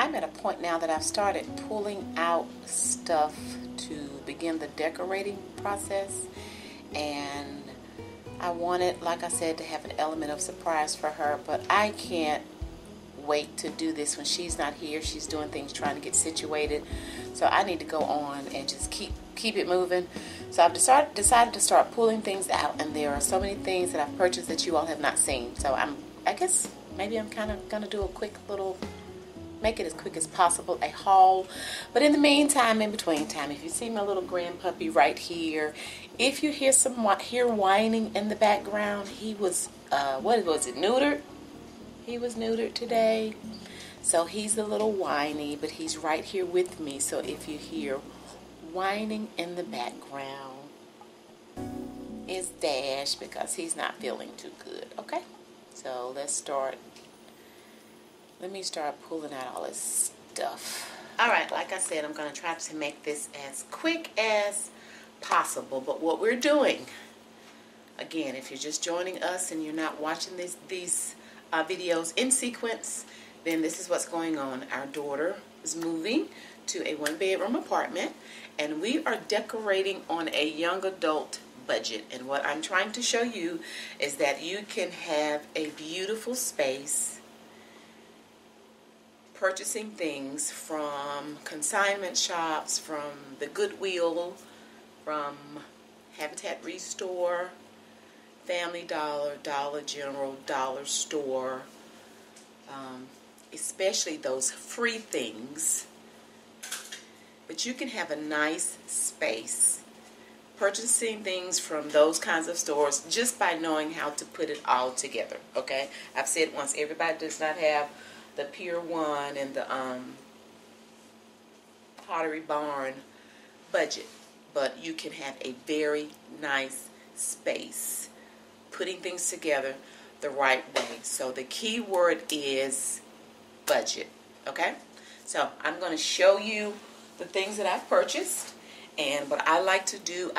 I'm at a point now that I've started pulling out stuff to begin the decorating process, and I wanted, like I said, to have an element of surprise for her, but I can't wait to do this when she's not here. She's doing things, trying to get situated, so I need to go on and just keep it moving. So I've decided to start pulling things out, and there are so many things that I've purchased that you all have not seen. So I guess maybe I'm kind of gonna do a quick little, make it as quick as possible, a haul. But in the meantime, in between time, if you see my little grandpuppy right here, if you hear whining in the background, he was what was it, neutered? He was neutered today, so he's a little whiny, but he's right here with me. So if you hear whining in the background, it's Dash, because he's not feeling too good. Okay, so let me start pulling out all this stuff. Alright, like I said, I'm going to try to make this as quick as possible. But what we're doing, again, if you're just joining us and you're not watching these videos in sequence, then this is what's going on. Our daughter is moving to a one-bedroom apartment, and we are decorating on a young adult budget. And what I'm trying to show you is that you can have a beautiful space purchasing things from consignment shops, from the Goodwill, from Habitat Restore, Family Dollar, Dollar General, Dollar Store, especially those free things. But you can have a nice space purchasing things from those kinds of stores just by knowing how to put it all together. Okay, I've said once, everybody does not have the Pier 1 and the Pottery Barn budget, but you can have a very nice space putting things together the right way. So the key word is budget. Okay, so I'm going to show you the things that I've purchased, and what I like to do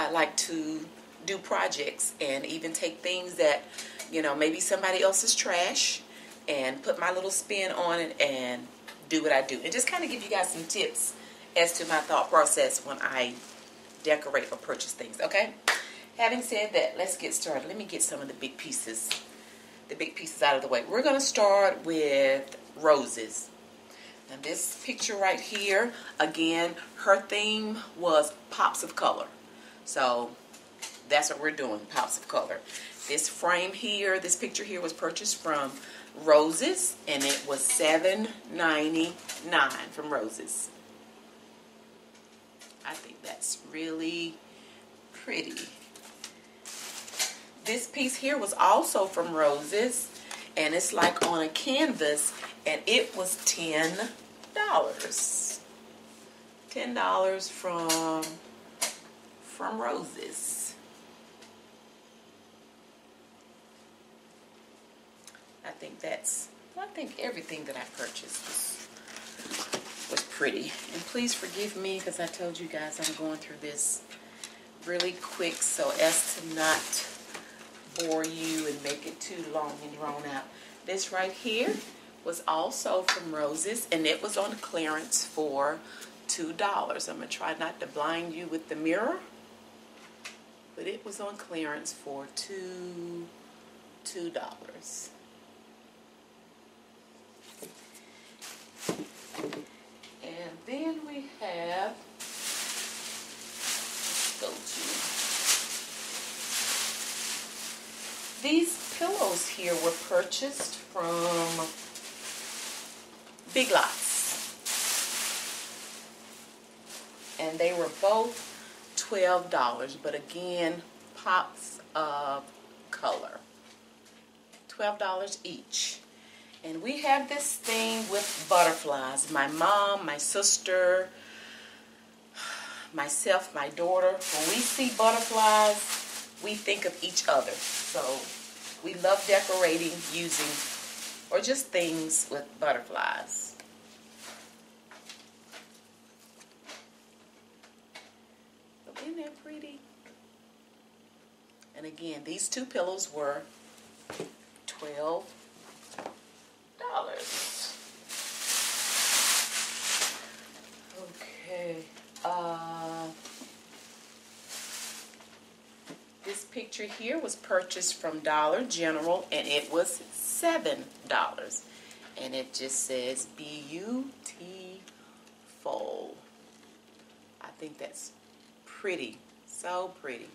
projects, and even take things that, you know, maybe somebody else's trash, and put my little spin on it and do what I do, and just kind of give you guys some tips as to my thought process when I decorate or purchase things. Okay, having said that, let's get started. Let me get some of the big pieces out of the way. We're going to start with roses. Now this picture right here, again, her theme was pops of color, so that's what we're doing, pops of color. This frame here, this picture here, was purchased from Roses, and it was $7.99 from Roses. I think that's really pretty. This piece here was also from Roses, and it's like on a canvas, and it was $10. $10 from Roses. I think everything that I purchased was pretty. And please forgive me, because I told you guys I'm going through this really quick so as to not bore you and make it too long and drawn out. This right here was also from Roses, and it was on clearance for $2. I'm going to try not to blind you with the mirror, but it was on clearance for $2. And then we have, let's go to, these pillows here were purchased from Big Lots, and they were both $12, but again, pops of color, $12 each. And we have this thing with butterflies. My mom, my sister, myself, my daughter, when we see butterflies, we think of each other. So we love decorating using, or just things with butterflies. So isn't that pretty? And again, these two pillows were $12. picture here was purchased from Dollar General, and it was $7. And it just says beautiful. I think that's pretty. So pretty.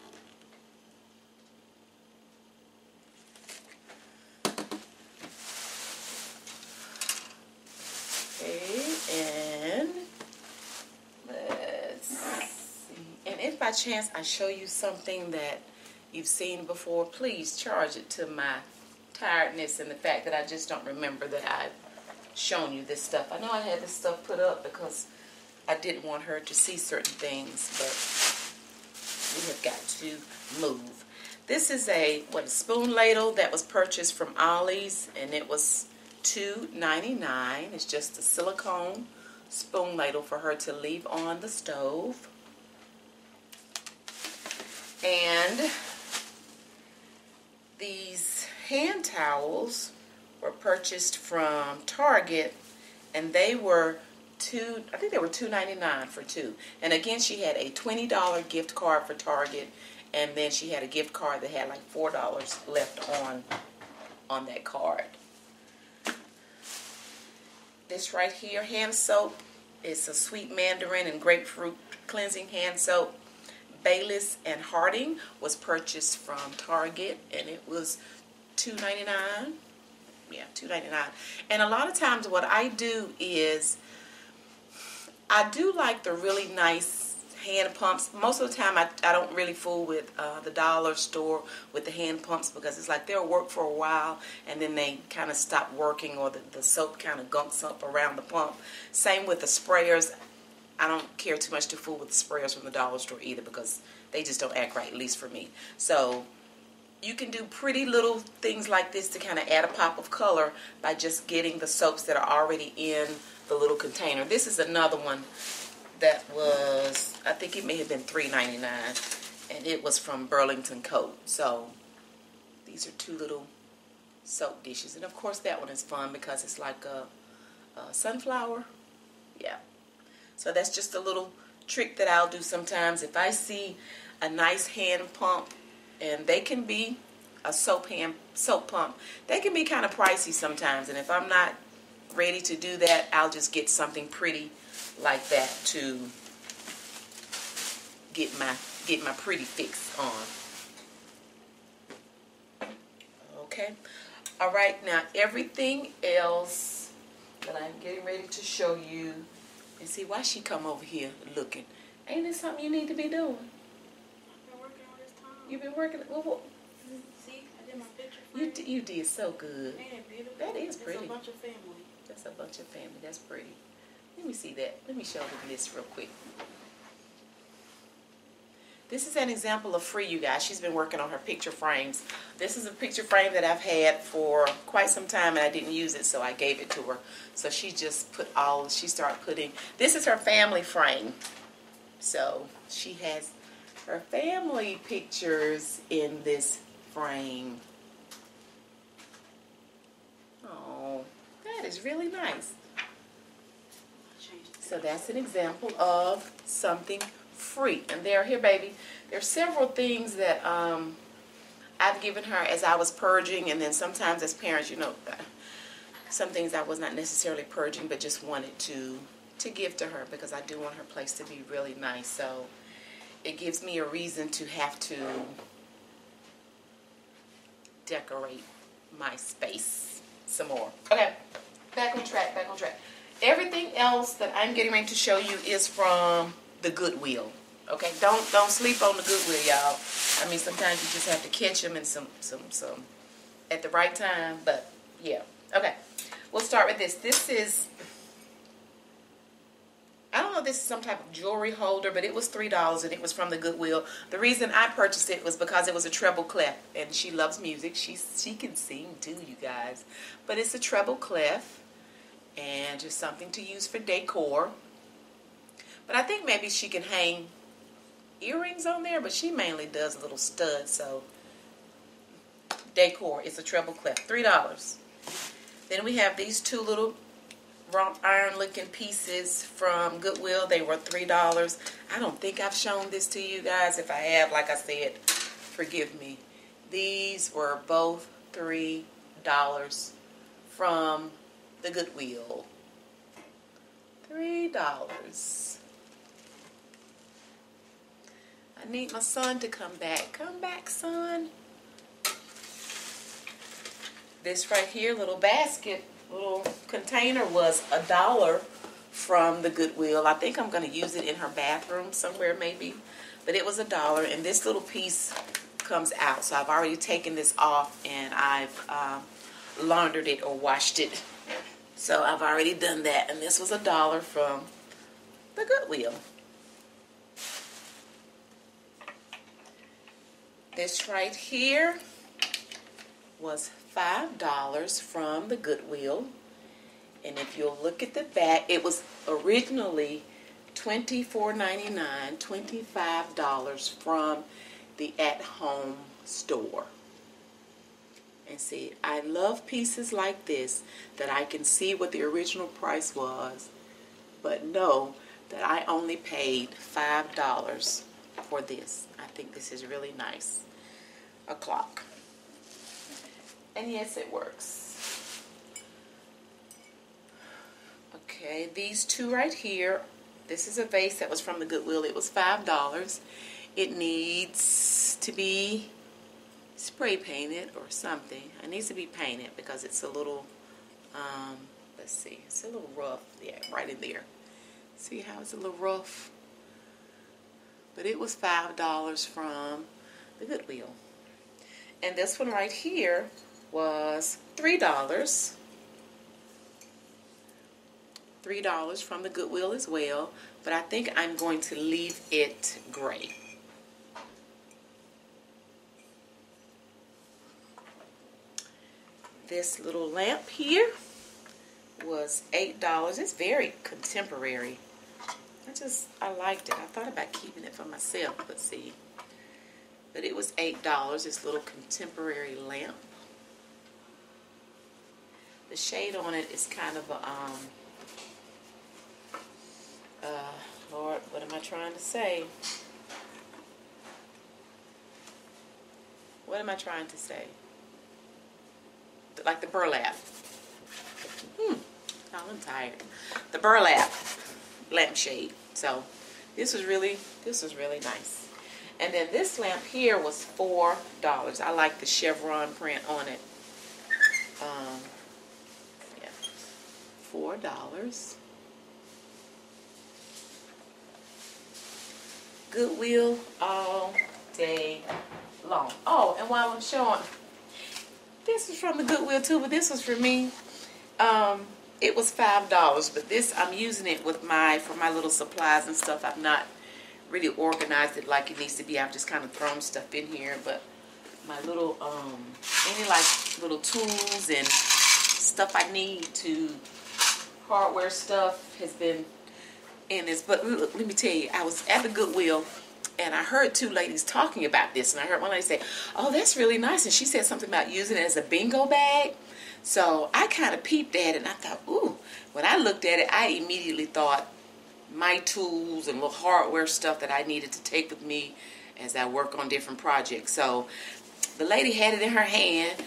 Okay, and let's see. And if by chance I show you something that you've seen before, please charge it to my tiredness and the fact that I just don't remember that I've shown you this stuff. I know I had this stuff put up because I didn't want her to see certain things, but we have got to move. This is a spoon ladle that was purchased from Ollies, and it was $2.99. It's just a silicone spoon ladle for her to leave on the stove. And these hand towels were purchased from Target, and they were $2.99 for two. And again, she had a $20 gift card for Target, and then she had a gift card that had like $4 left on that card. This right here, hand soap, is a sweet mandarin and grapefruit cleansing hand soap. Bayless and Harding was purchased from Target, and it was $2.99. Yeah, $2.99. And a lot of times what I do is I do like the really nice hand pumps. Most of the time I don't really fool with the dollar store with the hand pumps, because it's like they'll work for a while and then they kind of stop working, or the soap kind of gunks up around the pump. Same with the sprayers. I don't care too much to fool with the sprayers from the dollar store either, because they just don't act right, at least for me. So you can do pretty little things like this to kind of add a pop of color by just getting the soaps that are already in the little container. This is another one that was, I think it may have been $3.99, and it was from Burlington Coat. So these are two little soap dishes, and of course that one is fun because it's like a sunflower. Yeah. So that's just a little trick that I'll do sometimes. If I see a nice hand pump, and they can be a soap pump, they can be kind of pricey sometimes, and if I'm not ready to do that, I'll just get something pretty like that to get my pretty fix on. Okay. All right, now everything else that I'm getting ready to show you. And see, why she come over here looking? Ain't this something you need to be doing? I've been working all this time. You've been working. Well, see, I did my picture frame. you did so good. Ain't it beautiful? That is pretty. It's a bunch of family. That's a bunch of family. That's pretty. Let me see that. Let me show them this real quick. This is an example of free, you guys. She's been working on her picture frames. This is a picture frame that I've had for quite some time, and I didn't use it, so I gave it to her. So she just she started putting, this is her family frame. So she has her family pictures in this frame. Oh, that is really nice. So that's an example of something free. And here, baby, there's several things that I've given her as I was purging, and then sometimes as parents, you know, some things I was not necessarily purging, but just wanted to give to her because I do want her place to be really nice. So it gives me a reason to have to decorate my space some more. Okay, back on track. Everything else that I'm getting ready to show you is from the Goodwill. Okay, don't sleep on the Goodwill, y'all. I mean, sometimes you just have to catch them in some at the right time. But yeah, okay. We'll start with this. This is, I don't know if this is some type of jewelry holder, but it was $3 and it was from the Goodwill. The reason I purchased it was because it was a treble clef, and she loves music. She can sing too, you guys. But it's a treble clef, and just something to use for decor. But I think maybe she can hang earrings on there, but she mainly does little studs. So decor, it's a treble clef, $3. Then we have these two little wrought iron looking pieces from Goodwill. They were $3. I don't think I've shown this to you guys. If I have, like I said, forgive me. These were both $3 from the Goodwill. $3. I need my son to come back. Come back, son. This right here, little basket, little container was $1 from the Goodwill. I think I'm going to use it in her bathroom somewhere maybe. But it was $1, and this little piece comes out. So I've already taken this off, and I've laundered it or washed it. So I've already done that, and this was $1 from the Goodwill. This right here was $5 from the Goodwill. And if you'll look at the back, it was originally $24.99, $25 from the at-home store. And see, I love pieces like this that I can see what the original price was, but know that I only paid $5 for this. I think this is really nice. A clock. And yes, it works. Okay, these two right here. This is a vase that was from the Goodwill. It was $5. It needs to be spray painted or something. It needs to be painted because it's a little, let's see, it's a little rough. Yeah, right in there. See how it's a little rough? But it was $5 from the Goodwill. And this one right here was $3. $3 from the Goodwill as well, but I think I'm going to leave it gray. This little lamp here was $8. It's very contemporary. I liked it. I thought about keeping it for myself, but see. But it was $8, this little contemporary lamp. The shade on it is kind of a, Lord, what am I trying to say? What am I trying to say? Like the burlap. I'm tired. The burlap lampshade. So this was really nice. And then this lamp here was $4. I like the chevron print on it. Yeah, $4. Goodwill all day long. Oh, and while I'm showing, this is from the Goodwill too, but this was for me. It was $5, but this I'm using it with for my little supplies and stuff. I've not really organized it like it needs to be. I've just kind of thrown stuff in here, but my little any like little tools and stuff I need to hardware stuff has been in this. But look, let me tell you, I was at the Goodwill and I heard two ladies talking about this, and I heard one lady say, "Oh, that's really nice," and she said something about using it as a bingo bag. So I kind of peeped at it and I thought, ooh, when I looked at it, I immediately thought my tools and little hardware stuff that I needed to take with me as I work on different projects. So the lady had it in her hand,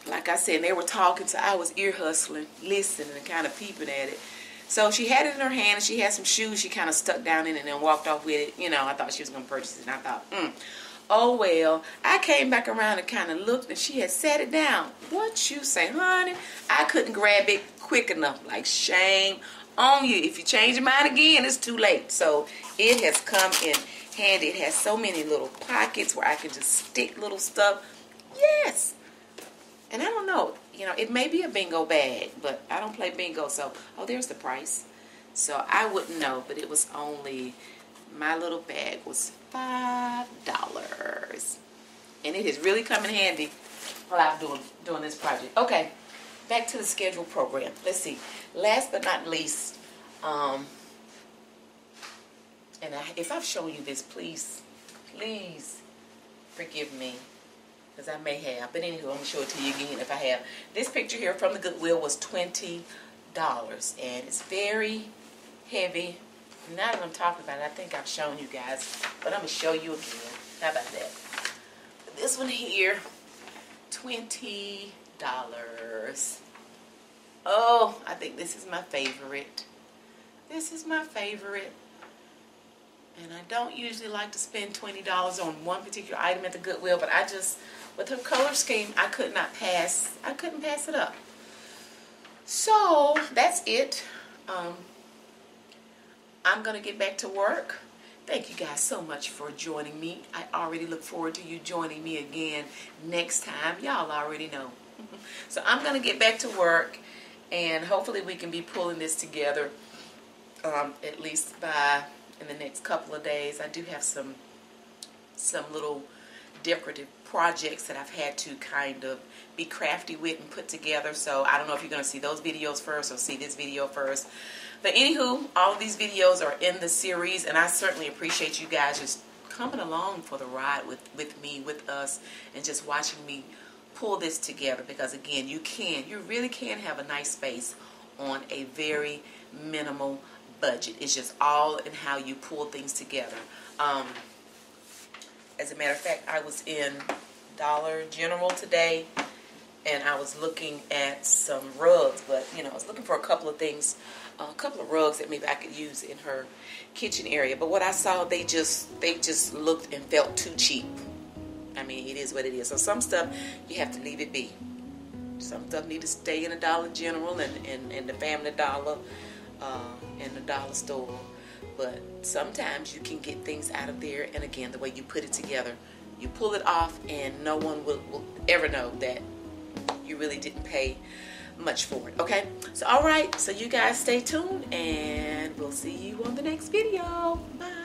like I said, they were talking, so I was ear hustling, listening and kind of peeping at it. So she had it in her hand and she had some shoes she kind of stuck down in it and then walked off with it. You know, I thought she was going to purchase it, and I thought, oh well. I came back around and kind of looked, and she had set it down. What you say, honey? I couldn't grab it quick enough. Like, shame on you. If you change your mind again, it's too late. So it has come in handy. It has so many little pockets where I can just stick little stuff. Yes. And I don't know. You know, it may be a bingo bag, but I don't play bingo. So, oh, there's the price. So I wouldn't know, but it was only, my little bag was $5. And it has really come in handy while I'm doing this project. Okay, back to the scheduled program. Let's see. Last but not least, if I've shown you this, please forgive me, because I may have. But anywho, I'm going to show it to you again if I have. This picture here from the Goodwill was $20, and it's very heavy. Now that I'm talking about it, I think I've shown you guys, but I'm going to show you again. How about that? This one here $20. Oh, I think this is my favorite. This is my favorite. And I don't usually like to spend $20 on one particular item at the Goodwill, but I just, with her color scheme, I couldn't pass it up. So that's it. I'm gonna get back to work. Thank you guys so much for joining me. I already look forward to you joining me again next time. Y'all already know. So I'm gonna get back to work, and hopefully we can be pulling this together at least in the next couple of days. I do have some little decorative projects that I've had to kind of be crafty with and put together. So I don't know if you're going to see those videos first or see this video first. But anywho, all of these videos are in the series, and I certainly appreciate you guys just coming along for the ride with me, with us, and just watching me pull this together. Because again, you really can have a nice space on a very minimal budget. It's just all in how you pull things together. As a matter of fact, I was in Dollar General today, and I was looking at some rugs, but I was looking for a couple of things, a couple of rugs that maybe I could use in her kitchen area. But what I saw, they just looked and felt too cheap. I mean, it is what it is. So some stuff you have to leave it be. Some stuff need to stay in a Dollar General and the Family Dollar and the dollar store. But sometimes you can get things out of there, and again, the way you put it together, you pull it off, and no one will ever know that you really didn't pay much for it. Okay, so all right, so you guys stay tuned, and we'll see you on the next video. Bye.